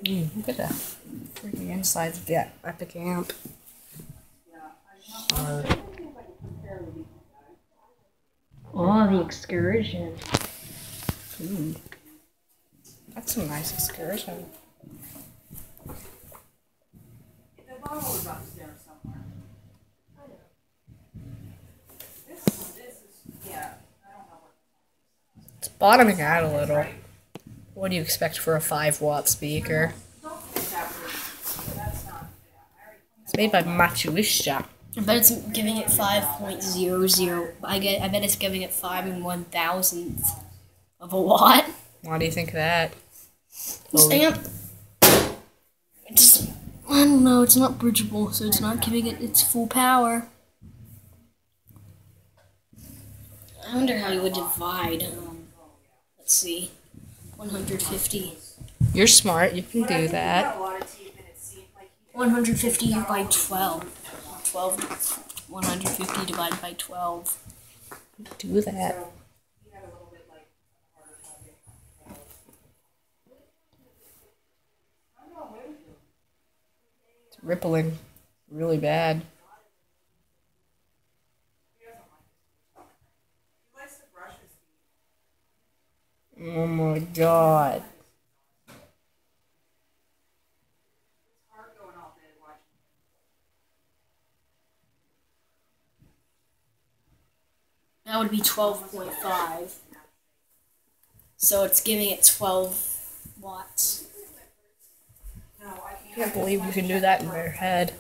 Look at that freaking insides of that epic amp. Oh, the excursion. Ooh. That's some nice excursion. It's bottoming out a little. What do you expect for a 5-watt speaker? It's made by Matsuisha. I bet it's giving it 5.00. I bet it's giving it 5 1/1000th of a watt. Why do you think that? This amp, I don't know, it's not bridgeable, so it's not giving it its full power. I wonder how you would divide, let's see, 150. You're smart, you can do that. 150 by 12. 150 divided by 12. Do that. It's rippling really bad. Oh my god. That would be 12.5. So it's giving it 12 watts. I can't believe you can do that in your head.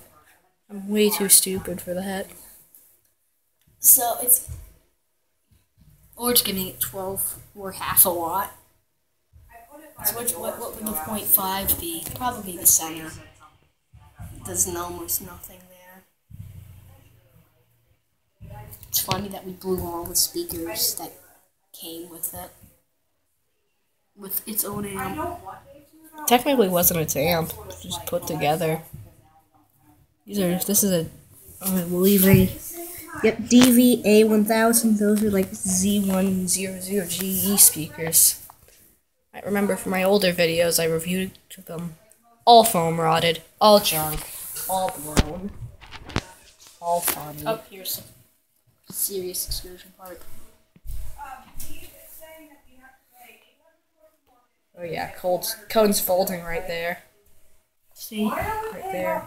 I'm way too stupid for that. So it's giving it 12 or half a watt. So what would the 0.5 be? Probably the center. There's almost nothing there. It's funny that we blew all the speakers that came with it. With its own amp. Technically wasn't its amp, it was just put together. This is a, I believe yep, DVA1000, those are like Z100GE speakers. I remember from my older videos I reviewed them. All foam rotted, all junk, all blown, all funny. Oh, here's a serious excursion part. Oh yeah, cone's folding right there. See? Right there.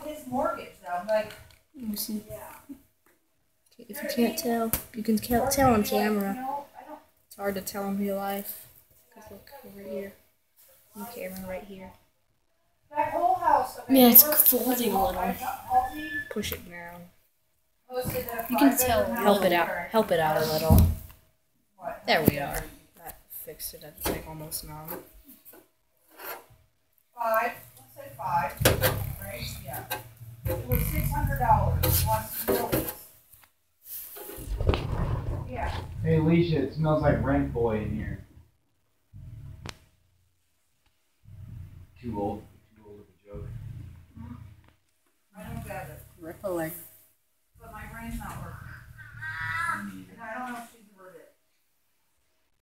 Let me see. If you can't tell, you can tell on camera. It's hard to tell in real life. Because look, over here. On the camera right here. Yeah, it's folding a little. Push it down. You can tell. Help it out. Help it out a little. There we are. That fixed it. It's like almost numb. 5. Let's say 5. Right? Yeah. It was $600 plus millions. Yeah. Hey Alicia, it smells like Rent Boy in here. Too old of a joke. I don't get it. Rippling. But my brain's not working.